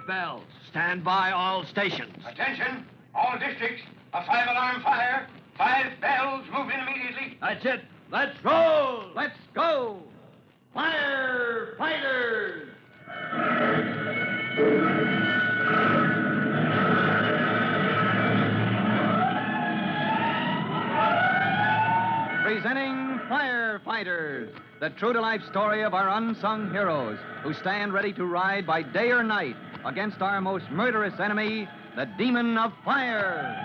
bells. Stand by all stations. Attention, all districts. A 5-alarm fire. 5 bells moving immediately. That's it. Let's roll. Let's go. Firefighters! Presenting Firefighters, the true-to-life story of our unsung heroes who stand ready to ride by day or night against our most murderous enemy, the demon of fire.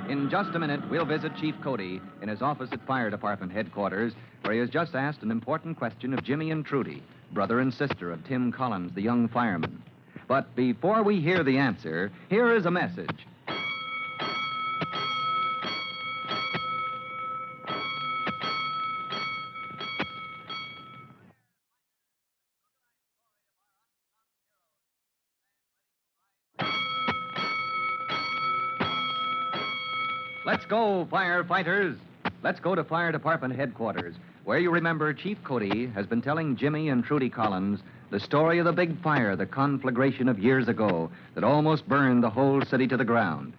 In just a minute, we'll visit Chief Cody in his office at Fire Department headquarters, where he has just asked an important question of Jimmy and Trudy, brother and sister of Tim Collins, the young fireman. But before we hear the answer, here is a message. Let's go, firefighters. Let's go to Fire Department headquarters, where you remember Chief Cody has been telling Jimmy and Trudy Collins the story of the big fire, the conflagration of years ago that almost burned the whole city to the ground.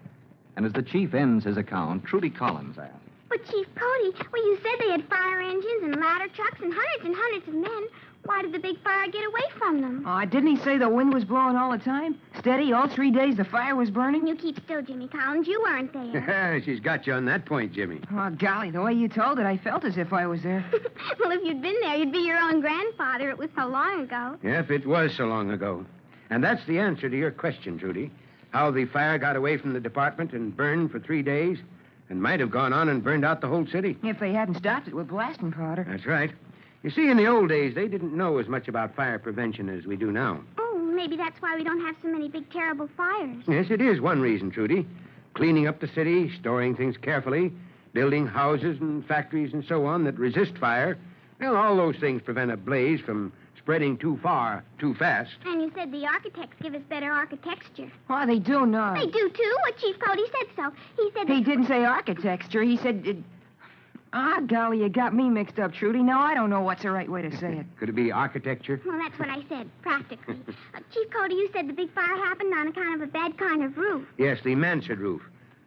And as the chief ends his account, Trudy Collins asked, But, Chief Cody, well, you said they had fire engines and ladder trucks and hundreds of men. Why did the big fire get away from them? Didn't he say the wind was blowing all the time? Steady, all 3 days the fire was burning? You keep still, Jimmy Collins. You weren't there. She's got you on that point, Jimmy. Oh, golly, the way you told it, I felt as if I was there. Well, if you'd been there, you'd be your own grandfather. It was so long ago. Yep, it was so long ago. And that's the answer to your question, Trudy. How the fire got away from the department and burned for 3 days and might have gone on and burned out the whole city. If they hadn't stopped it with blasting powder. That's right. You see, in the old days, they didn't know as much about fire prevention as we do now. Oh, maybe that's why we don't have so many big, terrible fires. Yes, it is one reason, Trudy. Cleaning up the city, storing things carefully, building houses and factories and so on that resist fire. Well, all those things prevent a blaze from spreading too far, too fast. And you said the architects give us better architecture. Oh, they do not. They do, too. Well, Chief Cody said so. He said... He didn't say architecture. He said... golly, you got me mixed up, Trudy. Now I don't know what's the right way to say it. Could it be architecture? Well, that's what I said, practically. Chief Cody, you said the big fire happened on a kind of a bad kind of roof. Yes, the mansard roof.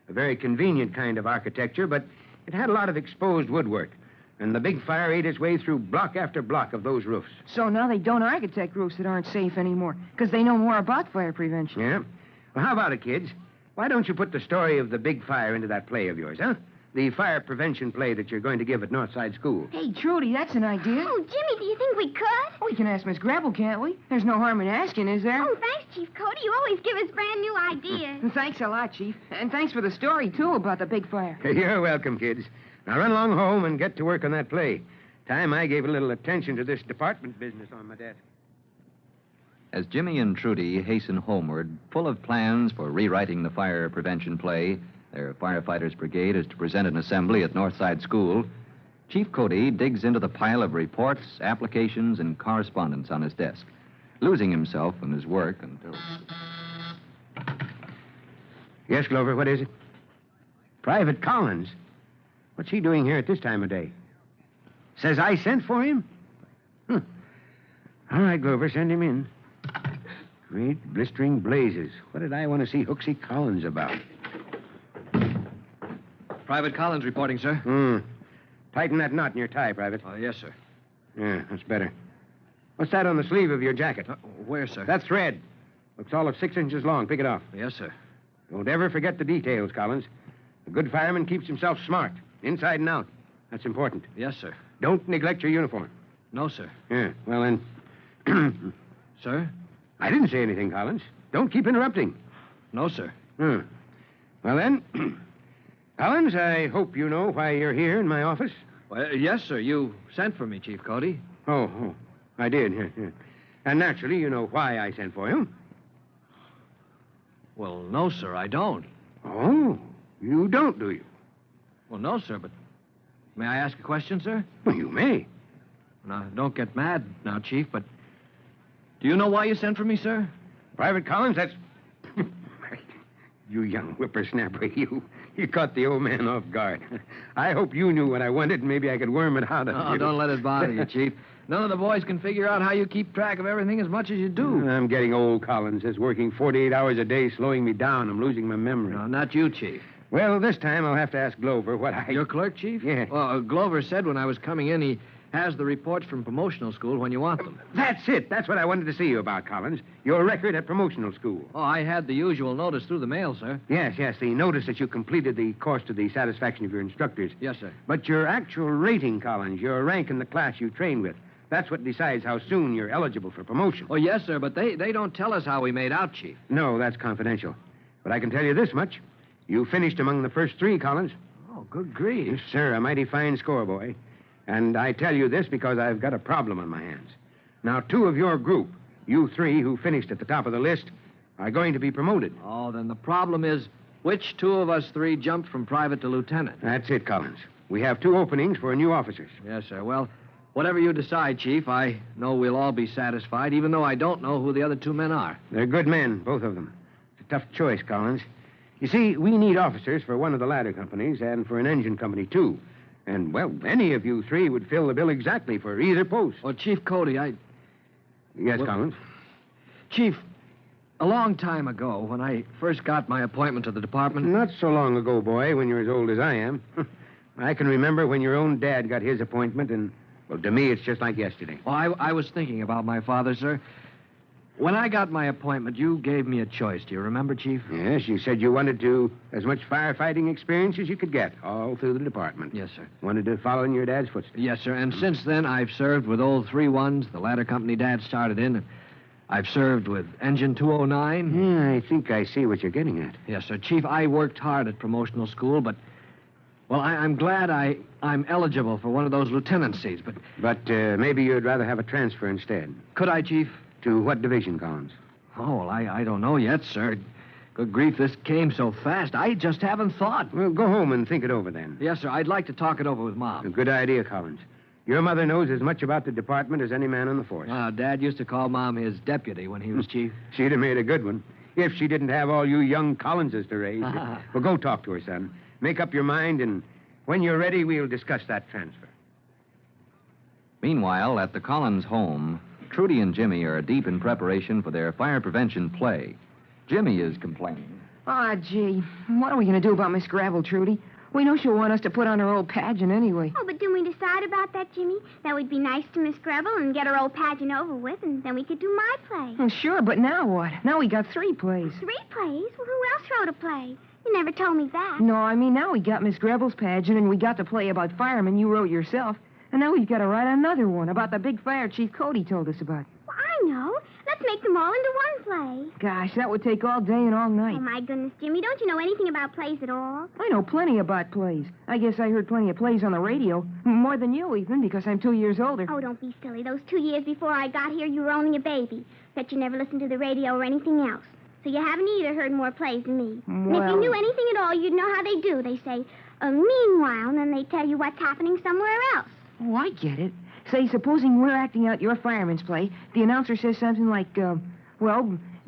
A very convenient kind of architecture, but it had a lot of exposed woodwork. And the big fire ate its way through block after block of those roofs. So now they don't architect roofs that aren't safe anymore, because they know more about fire prevention. Yeah? Well, how about it, kids? Why don't you put the story of the big fire into that play of yours, huh? The fire prevention play that you're going to give at Northside School. Hey, Trudy, that's an idea. Oh, Jimmy, do you think we could? We can ask Miss Grabble, can't we? There's no harm in asking, is there? Oh, thanks, Chief Cody. You always give us brand new ideas. And thanks a lot, Chief. And thanks for the story, too, about the big fire. You're welcome, kids. Now run along home and get to work on that play. Time I gave a little attention to this department business on my desk. As Jimmy and Trudy hasten homeward, full of plans for rewriting the fire prevention play, their firefighters' brigade is to present an assembly at Northside School, Chief Cody digs into the pile of reports, applications, and correspondence on his desk, losing himself in his work until... Yes, Glover, what is it? Private Collins? What's he doing here at this time of day? Says I sent for him? All right, Glover, send him in. Great blistering blazes. What did I want to see Hooksy Collins about? Private Collins reporting, sir. Tighten that knot in your tie, Private. Yes, sir. Yeah, that's better. What's that on the sleeve of your jacket? Where, sir? That thread. Looks all of 6 inches long. Pick it off. Yes, sir. Don't ever forget the details, Collins. A good fireman keeps himself smart, inside and out. That's important. Yes, sir. Don't neglect your uniform. No, sir. Yeah, well then... Sir? I didn't say anything, Collins. Don't keep interrupting. No, sir. Well then... Collins, I hope you know why you're here in my office. Well, yes, sir. You sent for me, Chief Cody. Oh, I did. Yeah. And naturally, you know why I sent for you. Well, no, sir, I don't. Oh, you don't, do you? Well, no, sir, but may I ask a question, sir? Well, you may. Now, don't get mad now, Chief, but do you know why you sent for me, sir? Private Collins, that's... You young whippersnapper, you caught the old man off guard. I hope you knew what I wanted, and maybe I could worm it out of you. Oh, don't let it bother you, Chief. None of the boys can figure out how you keep track of everything as much as you do. I'm getting old, Collins. It's working 48 hours a day, slowing me down. I'm losing my memory. No, not you, Chief. Well, this time I'll have to ask Glover what I... Your clerk, Chief? Yeah. Well, Glover said when I was coming in he has the reports from promotional school when you want them. That's it. That's what I wanted to see you about, Collins. Your record at promotional school. Oh, I had the usual notice through the mail, sir. Yes, the notice that you completed the course to the satisfaction of your instructors. Yes, sir. But your actual rating, Collins, your rank in the class you train with, that's what decides how soon you're eligible for promotion. Oh, yes, sir, but they don't tell us how we made out, Chief. No, that's confidential. But I can tell you this much. You finished among the first 3, Collins. Oh, good grief. Yes, sir, a mighty fine score, boy. And I tell you this because I've got a problem on my hands. Now, 2 of your group, you 3 who finished at the top of the list, are going to be promoted. Oh, then the problem is which 2 of us 3 jumped from private to lieutenant? That's it, Collins. We have 2 openings for new officers. Yes, sir. Well, whatever you decide, Chief, I know we'll all be satisfied, even though I don't know who the other 2 men are. They're good men, both of them. It's a tough choice, Collins. You see, we need officers for one of the ladder companies and for an engine company, too. And, well, any of you 3 would fill the bill exactly for either post. Well, Chief Cody, Yes, Well- Collins? Chief, a long time ago, when I first got my appointment to the department... Not so long ago, boy, when you're as old as I am. I can remember when your own dad got his appointment, and, well, to me, it's just like yesterday. Well, I was thinking about my father, sir. When I got my appointment, you gave me a choice. Do you remember, Chief? Yes, you said you wanted to as much firefighting experience as you could get all through the department. Yes, sir. Wanted to follow in your dad's footsteps. Yes, sir. And since then, I've served with old 3-1s, the ladder company Dad started in. I've served with Engine 209. Yeah, I think I see what you're getting at. Yes, sir. Chief, I worked hard at promotional school, but... Well, I'm glad I'm eligible for one of those lieutenancies, but... But maybe you'd rather have a transfer instead. Could I, Chief? To what division, Collins? Oh, well, I don't know yet, sir. Good grief, this came so fast. I just haven't thought. Well, go home and think it over then. Yes, sir. I'd like to talk it over with A Mom. good idea, Collins. Your mother knows as much about the department as any man on the force. Dad used to call Mom his deputy when he was chief. She'd have made a good one if she didn't have all you young Collinses to raise. Well, go talk to her, son. Make up your mind, and when you're ready, we'll discuss that transfer. Meanwhile, at the Collins home, Trudy and Jimmy are deep in preparation for their fire prevention play. Jimmy is complaining. Ah, gee. What are we going to do about Miss Gravel, Trudy? We know she'll want us to put on her old pageant anyway. Oh, but didn't we decide about that, Jimmy? That we'd be nice to Miss Greville and get her old pageant over with, and then we could do my play. Well, sure, but now what? Now we got 3 plays. 3 plays? Well, who else wrote a play? You never told me that. No, I mean, now we got Miss Greville's pageant, and we got the play about firemen you wrote yourself. And now we've got to write another one about the big fire Chief Cody told us about. Well, I know. Let's make them all into one play. Gosh, that would take all day and all night. Oh, my goodness, Jimmy, don't you know anything about plays at all? I know plenty about plays. I guess I heard plenty of plays on the radio. More than you, even, because I'm 2 years older. Oh, don't be silly. Those 2 years before I got here, you were only a baby. Bet you never listened to the radio or anything else. So you haven't either heard more plays than me. And if you knew anything at all, you'd know how they do. They say, meanwhile, and then they tell you what's happening somewhere else. Oh, I get it. Say, supposing we're acting out your fireman's play, the announcer says something like,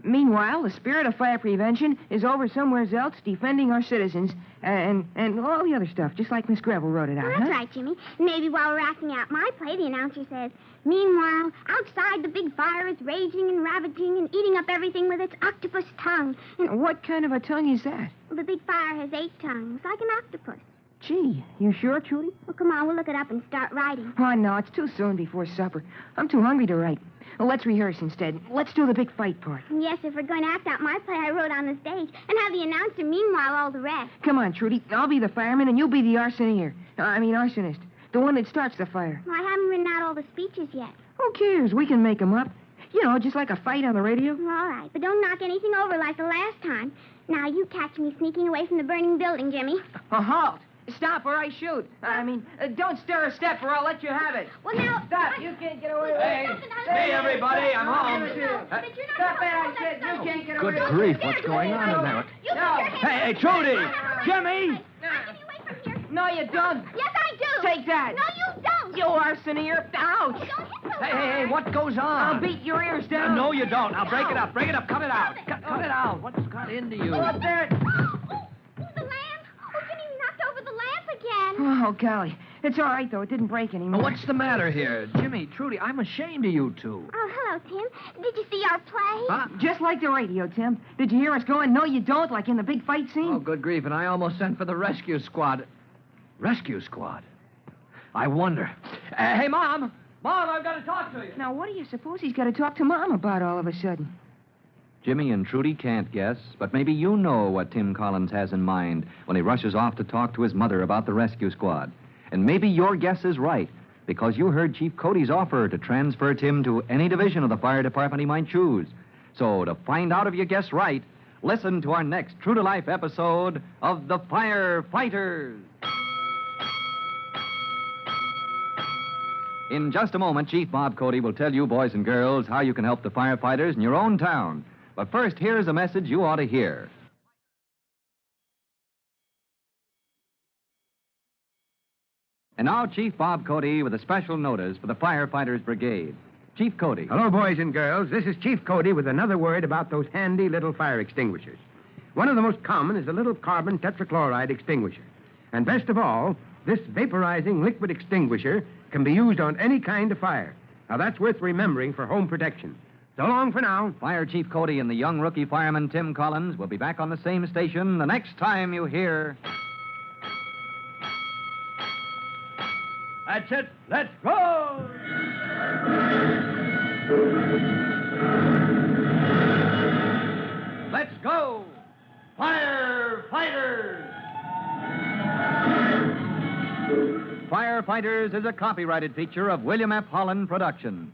meanwhile, the spirit of fire prevention is over somewhere else defending our citizens, and all the other stuff, just like Miss Greville wrote it out, Well, that's right, Jimmy. Maybe while we're acting out my play, the announcer says, meanwhile, outside the big fire is raging and ravaging and eating up everything with its octopus tongue. And What kind of a tongue is that? the big fire has 8 tongues, like an octopus. Gee, you sure, Trudy? Well, come on, we'll look it up and start writing. Oh, no, it's too soon before supper. I'm too hungry to write. Well, let's rehearse instead. Let's do the big fight part. And yes, if we're going to act out my play I wrote on the stage and have the announcer meanwhile all the rest. Come on, Trudy. I'll be the fireman, and you'll be the arsonist. The one that starts the fire. Well, I haven't written out all the speeches yet. Who cares? We can make 'em up. You know, just like a fight on the radio. All right, but don't knock anything over like the last time. Now, you catch me sneaking away from the burning building, Jimmy. Halt! Stop or I shoot. Don't stir a step or I'll let you have it. Well, now... Stop. You can't get away with it. Hey, everybody, I'm home. Stop it, I said. You can't get away Good with grief, it. what's going on in there? You keep your hands Hey, Trudy! Jimmy! Get away from here. No, you don't. Yes, I do. Take that. No, you don't. You arsoneer. Ouch. Don't hit the Hey, what goes on? I'll beat your ears down. No, you don't. Now, break it up. Break it up. Cut it out. Cut it out. What's got into you? Go up there. The lamp. Oh, Jimmy knocked over the lamp again. Oh, golly. It's all right, though. It didn't break anymore. Now, what's the matter here? Jimmy, Trudy, I'm ashamed of you two. Oh, hello, Tim. Did you see our play? Huh? Just like the radio, Tim. Did you hear us going, no, you don't, like in the big fight scene? Oh, good grief, and I almost sent for the rescue squad. Rescue squad? I wonder. Hey, Mom! Mom, I've got to talk to you. Now, what do you suppose he's got to talk to Mom about all of a sudden? Jimmy and Trudy can't guess, but maybe you know what Tim Collins has in mind when he rushes off to talk to his mother about the rescue squad. And maybe your guess is right, because you heard Chief Cody's offer to transfer Tim to any division of the fire department he might choose. So to find out if you guess right, listen to our next true-to-life episode of The Firefighters. In just a moment, Chief Bob Cody will tell you, boys and girls, how you can help the firefighters in your own town. But first, here's a message you ought to hear. And now, Chief Bob Cody with a special notice for the Firefighters Brigade. Chief Cody. Hello, boys and girls. This is Chief Cody with another word about those handy little fire extinguishers. One of the most common is a little carbon tetrachloride extinguisher. And best of all, this vaporizing liquid extinguisher can be used on any kind of fire. Now, that's worth remembering for home protection. So long for now. Fire Chief Cody and the young rookie fireman Tim Collins will be back on the same station the next time you hear... That's it. Let's go! Let's go! Firefighters! Firefighters is a copyrighted feature of William F. Holland Productions.